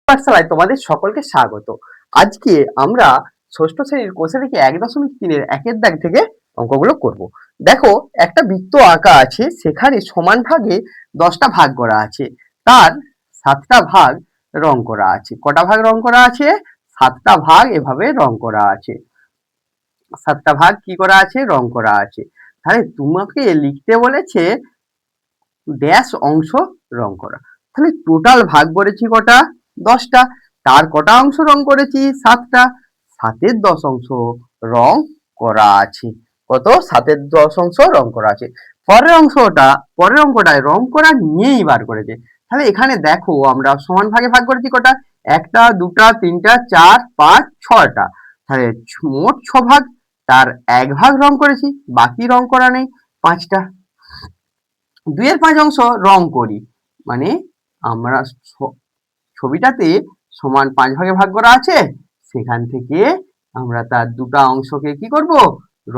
পাঠশালায় তোমাদের সকলকে স্বাগত। আজকে আমরা ষষ্ঠ শ্রেণীর কোষে থেকে 1.3-এর একের দাগ থেকে অঙ্কগুলো করব। দেখো, একটা বৃত্ত আঁকা আছে, সেখানে সমান ভাগে 10টা ভাগ করা আছে, তার 7টা ভাগ রং করা আছে। কটা ভাগ রং করা আছে? 7টা ভাগ এভাবে রং করা আছে। 7টা ভাগ কি করা আছে? রং করা আছে। তাহলে তোমাকে লিখতে বলেছে ড্যাশ অংশ রং করা। তাহলে টোটাল ভাগ করেছি কটা? 10টা। তার কটা অংশ রং করেছি? 7টা। 7-এর 10 অংশ রং করা আছে। কত? 7-এর 10 অংশ রং করা আছে। পরের অঙ্কটায় রং করা নিয়েই বার করেছে। তাহলে এখানে দেখো, আমরা সমান ভাগে ভাগ করেছি কটা? 1টা, 2টা, 3টা, 4, 5, 6টা। তাহলে মোট 6 ভাগ, তার 1 ভাগ রং করেছি, বাকি রং করা নেই, 5টা। 2-এর 5 অংশ রং করি, মানে আমরা ছবিটাতে সমান 5 ভাগে ভাগ করা আছে, সেখান থেকে আমরা তার 2টা অংশকে কি করব?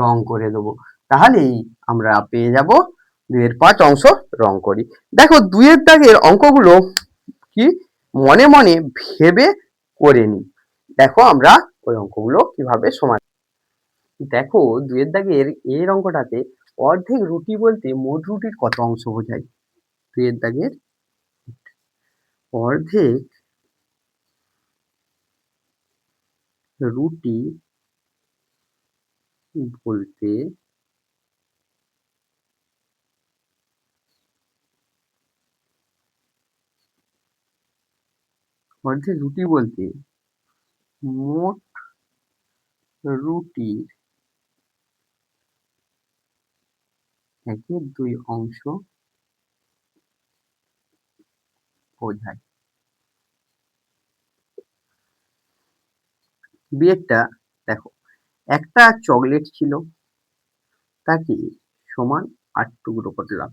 রং করে দেব। তাহলেই আমরা পেয়ে যাব 2-এর 5 অংশ রং করি। দেখো, 2-এর দাগের অঙ্কগুলো কি মনে মনে ভেবে করে নিই। দেখো আমরা ওই অঙ্কগুলো কিভাবে সমাধান। দেখো, 2-এর দাগের এর অঙ্কটাতে অর্ধেক রুটি বলতে মোট রুটির কত অংশ বোঝায়? 2-এর দাগের অর্ধেক রুটি বলতে মোট রুটির 1/2 অংশ বোঝায়। বিয়েরটা দেখো, একটা চকলেট ছিল, তাকে সমান 8 টুকরো করলাম।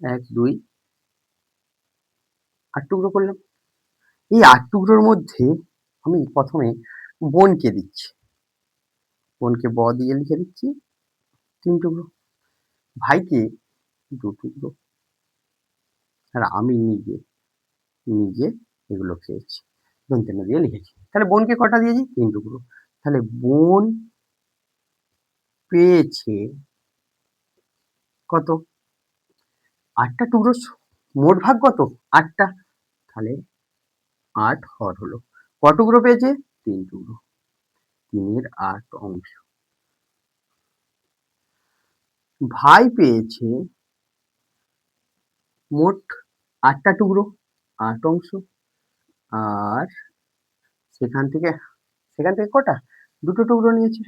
1, 2, 8 টুকরো করলাম। এই 8 টুকরোর মধ্যে আমি প্রথমে বোনকে দিচ্ছি। বোনকে ব দিয়ে লিখে দিচ্ছি 3 টুকরো। ভাইকে 2 টুকরো। আর আমি নিজে এগুলো খেয়েছি। দন্তেন্ন দিয়ে লিখেছি। তাহলে বোনকে কটা দিয়েছি? 3 টুকরো। তাহলে বোন পেয়েছে কত? 8টা টুকরো। মোট ভাগ কত? 8টা। তাহলে 8 হর হলো। ক টুকরো পেয়েছে? 3 টুকরো। 3-এর 8 অংশ। ভাই পেয়েছে মোট 8টা টুকরো, 8 অংশ। আর সেখান থেকে কটা? 2টো টুকরো নিয়েছে।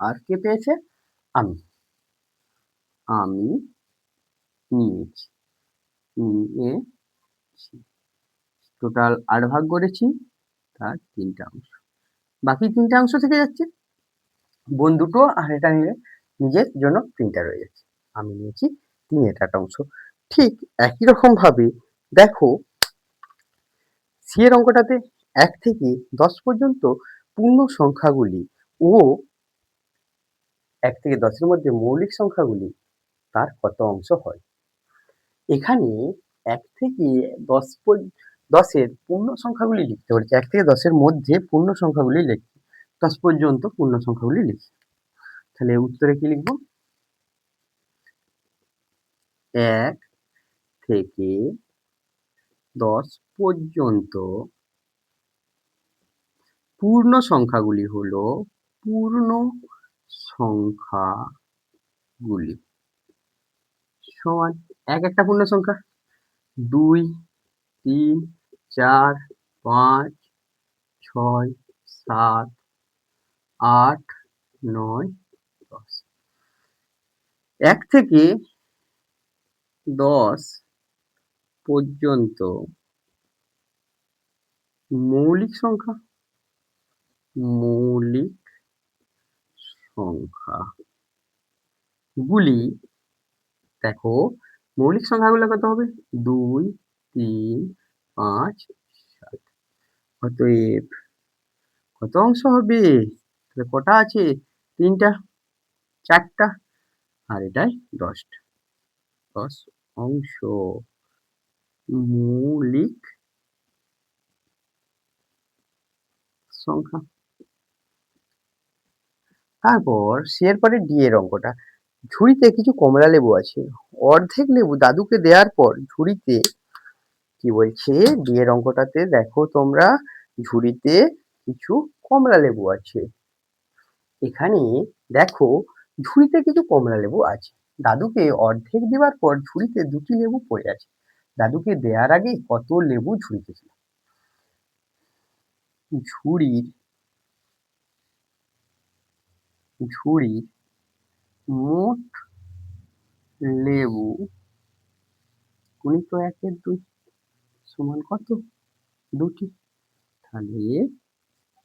আর কে পেয়েছে? আমি নিয়েছি। নিয়েছি। টোটাল 8 ভাগ করেছি, তার 3টা অংশ। বাকি 3টা অংশ থেকে যাচ্ছে। বোন 2টো, আর এটা নিলে নিজের জন্য 3টা রয়ে যাচ্ছে। আমি নিয়েছি 3-এর 8 অংশ। ঠিক একই রকম ভাবে দেখো, সি এর অঙ্কটাতে 1 থেকে 10 পর্যন্ত পূর্ণ সংখ্যাগুলি ও 1 থেকে 10-এর মধ্যে মৌলিক সংখ্যাগুলি তার কত অংশ হয়? এখানে 1 থেকে 10-এর পূর্ণ সংখ্যাগুলি লিখতে বলেছে। 1 থেকে 10-এর মধ্যে পূর্ণ সংখ্যাগুলি লিখি। 10 পর্যন্ত পূর্ণ সংখ্যাগুলি লিখি। তাহলে উত্তরে কি লিখব? 1 থেকে 10 পর্যন্ত পূর্ণ সংখ্যাগুলি হলো সমান 1 একটা পূর্ণ সংখ্যা, 2, 3, 4, 5, 6, 7, 8, 9, 10। 1 থেকে 10 পর্যন্ত মৌলিক সংখ্যা গুলি দেখো, মৌলিক সংখ্যাগুলো কত হবে? 2, 3, 5, 7। অতএব কত অংশ হবে? কটা আছে? 3টা, 4টা, আর এটাই 10টা। 10 অংশ মৌলিক সংখ্যা। তারপর সি এর পরে ডি এর অঙ্কটা। ঝুড়িতে কিছু কমলা লেবু আছে। অর্ধেক লেবু দাদুকে দেওয়ার পর ঝুড়িতে কি বলছে, ডি এর অঙ্কটাতে দেখো তোমরা, ঝুড়িতে কিছু কমলা লেবু আছে। এখানে দেখো ঝুড়িতে কিছু কমলা লেবু আছে। দাদুকে অর্ধেক দেওয়ার পর ঝুড়িতে 2টি লেবু পড়ে আছে। দাদুকে দেওয়ার আগে কত লেবু ঝুড়িতে ছিল? ঝুড়ির ঝুড়ির মোট লেবু গুণিত 1 এর 2 সমান কত? 2টি। তাহলে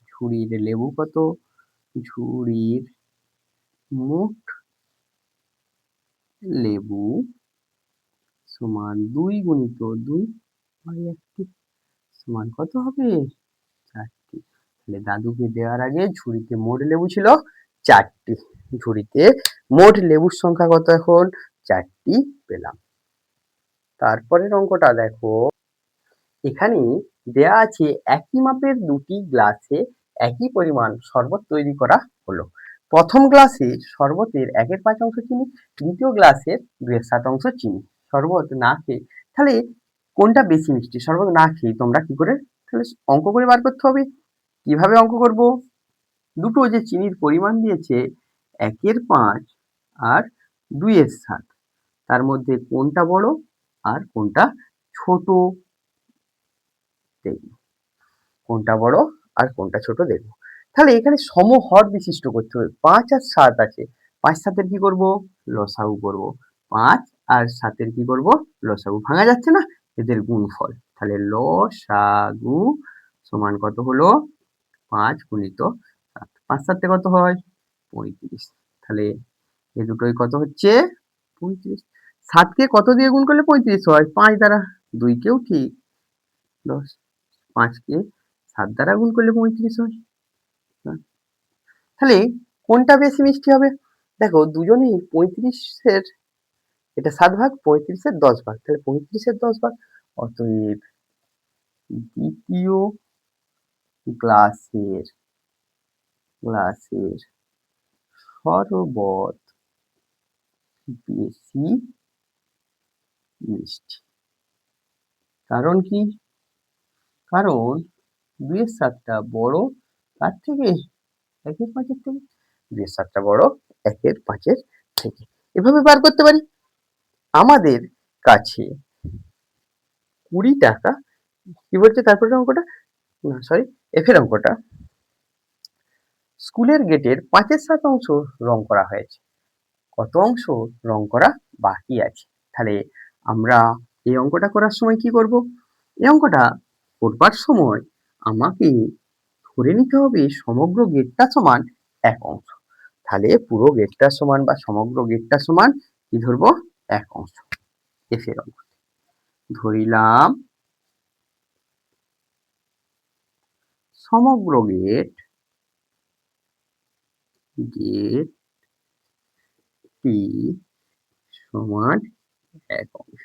ঝুড়ির লেবু কত? ঝুড়ির মোট লেবু সমান 2 গুণিত 2 বাই 1 সমান কত হবে? 4টি। তাহলে দাদুকে দেওয়ার আগে ঝুড়িতে মোট লেবু ছিল 4টি। ঝুড়িতে মোট লেবুর সংখ্যা কত এখন? 4টি পেলাম। তারপরের অঙ্কটা দেখো, এখানে দেয়া আছে একই মাপের 2টি গ্লাসে একই পরিমাণ শরবত তৈরি করা হলো। প্রথম গ্লাসে শরবতের 1/5 অংশ চিনি, দ্বিতীয় গ্লাসের 2/7 অংশ চিনি। শরবত না খেয়ে, তাহলে কোনটা বেশি মিষ্টি? শরবত না খেয়ে তোমরা কি করে তাহলে অঙ্ক করে বার করতে হবে। কিভাবে অঙ্ক করব? দুটো যে চিনির পরিমাণ দিয়েছে 1/5 আর 2/7, তার মধ্যে কোনটা বড় আর কোনটা ছোট দেখব। কোনটা বড় আর কোনটা ছোট দেখব। তাহলে এখানে সমহর বিশিষ্ট করতে হবে। 5 আর 7 আছে, 5 7 এর কি করব? লসাগু করব। 5 আর 7 এর কি করব? লসাগু। ভাঙা যাচ্ছে না, এদের গুণফল। তাহলে লসাগু সমান কত হলো? 5 গুণিত 7। 5 7 এ কত হয়? 35। তাহলে এ দুটোই কত হচ্ছে? 35। 7 কে কত দিয়ে গুণ করলে 35 হয়? 5 দ্বারা। 2 কেও ঠিক 10। 5 কে 7 দ্বারা গুণ করলে 35 হয়। তাহলে কোনটা বেশি মিষ্টি হবে? দেখো দুজনেই 35 এর, এটা 7 ভাগ, 35 এর 10 ভাগ। তাহলে 35 এর 10 ভাগ। অতএব দ্বিতীয় গ্লাসের শরবত বেশি মিষ্টি। কারণ কি? কারণ 2/7টা বড় তার থেকে, 1/5 এর থেকে। 2/7টা বড় 1/5 এর থেকে। এভাবে বার করতে পারি। আমাদের কাছে 20 টাকা, কি বলছে তারপরের অঙ্কটা? না সরি, এফ এর অঙ্কটা। স্কুলের গেটের 5/7 অংশ রং করা হয়েছে। কত অংশ রং করা বাকি আছে? তাহলে আমরা এই অঙ্কটা করার সময় কি করব? এই অঙ্কটা করবার সময় আমাকে ধরে নিতে হবে সমগ্র গেটটা সমান 1 অংশ। তাহলে পুরো গেটটা সমান বা সমগ্র গেটটা সমান কি ধরবো? 1 অংশ। এফ এর অঙ্ক ধরিলাম সমগ্র গেটটি সমান 1 অংশ।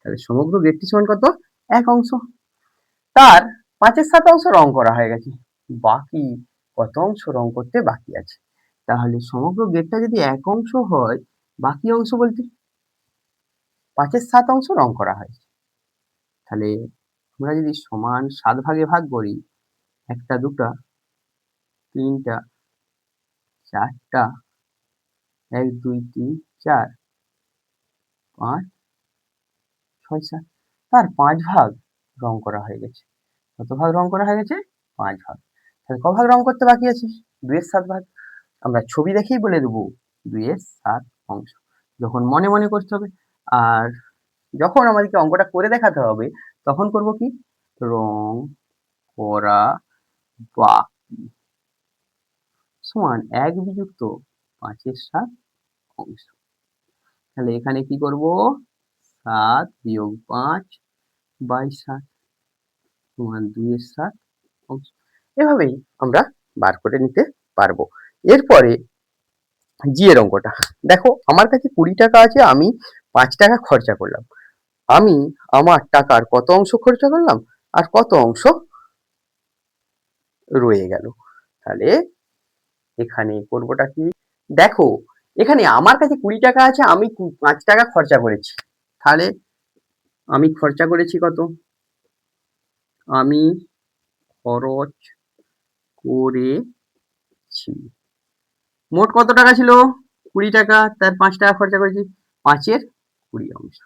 তাহলে সমগ্র গেটটি সমান কত? 1 অংশ। তার 5/7 অংশ রং করা হয়ে গেছে। বাকি কত অংশ রং করতে বাকি আছে? তাহলে সমগ্র গেটটা যদি 1 অংশ হয়, বাকি অংশ বলতে 5/7 অংশ রং করা হয়েছে। তাহলে আমরা যদি সমান 7 ভাগে ভাগ করি, 1টা 2টা 3টা 4টা, 1 2 3 4 5 6 7, তার 5 ভাগ রং করা হয়ে গেছে। কত ভাগ রং করা হয়ে গেছে? 5 ভাগ। তাহলে ক ভাগ রং করতে বাকি আছে? 2/7 ভাগ। আমরা ছবি দেখেই বলে দেবো 2/7 অংশ। যখন মনে মনে করতে হবে, আর যখন আমাদেরকে অঙ্কটা করে দেখাতে হবে তখন করব কি? রং করা বাকি সমান 1 বিযুক্ত 5/7 অংশ। তাহলে এখানে কি করব? 7 বিয়োগ 5 বাই 7 সমান 2/7 অংশ। এভাবেই আমরা বার করে নিতে পারবো। এরপরে জি এর অঙ্কটা দেখো, আমার কাছে 20 টাকা আছে, আমি 5 টাকা খরচা করলাম। আমি আমার টাকার কত অংশ খরচা করলাম আর কত অংশ রয়ে গেল। তাহলে এখানে করবোটা কি? দেখো এখানে আমার কাছে 20 টাকা আছে, আমি 5 টাকা খরচা করেছি। তাহলে আমি খরচা করেছি কত? আমি খরচ করেছি। মোট কত টাকা ছিল? 20 টাকা, তার 5 টাকা খরচা করেছি। 5 এর 20 অংশ।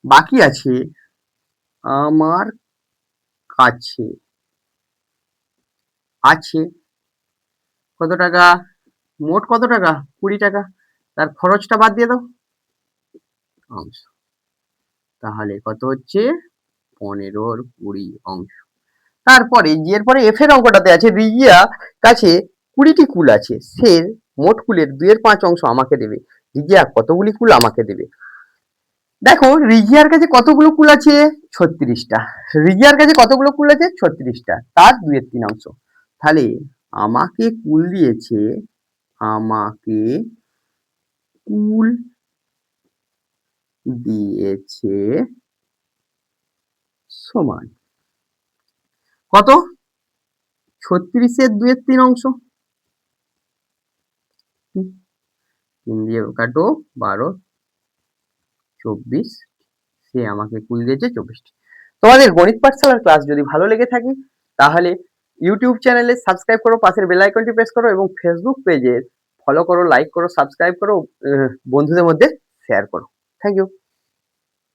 বাকি আছে আমার কাছে আছে কত টাকা? মোট কত টাকা? 20 টাকা। তার খরচটা বাদ দিয়ে দাও অংশ। তাহলে কত হচ্ছে? 15 এর 20 অংশ। তারপরে এরপরে এফ এর অঙ্কটাতে আছে রিজিয়া কাছে 20টি কুল আছে, সে মোট কুলের 2 এর 5 অংশ আমাকে দেবে। রিজিয়া কতগুলি কুল আমাকে দেবে? দেখো রিজিয়ার কাছে কতগুলো কুল আছে? 36টা। রিজিয়ার কাছে কতগুলো কুল আছে? 36টা, তার 2 এর 3 অংশ। তাহলে আমাকে কুল দিয়েছে, আমাকে কুল দিয়েছে সমান কত? 36 এর 2 এর 3 অংশ। 3 দিয়ে কাটো, 12, 24, সে আমাকে কুল দিয়েছে 24টি। তোমাদের গণিত পাঠশালার ক্লাস যদি ভালো লেগে থাকে তাহলে ইউটিউব চ্যানেলে সাবস্ক্রাইব করো, পাশের বেল আইকনটি প্রেস করো এবং ফেসবুক পেজে ফলো করো, লাইক করো, সাবস্ক্রাইব করো, বন্ধুদের মধ্যে শেয়ার করো। Thank you.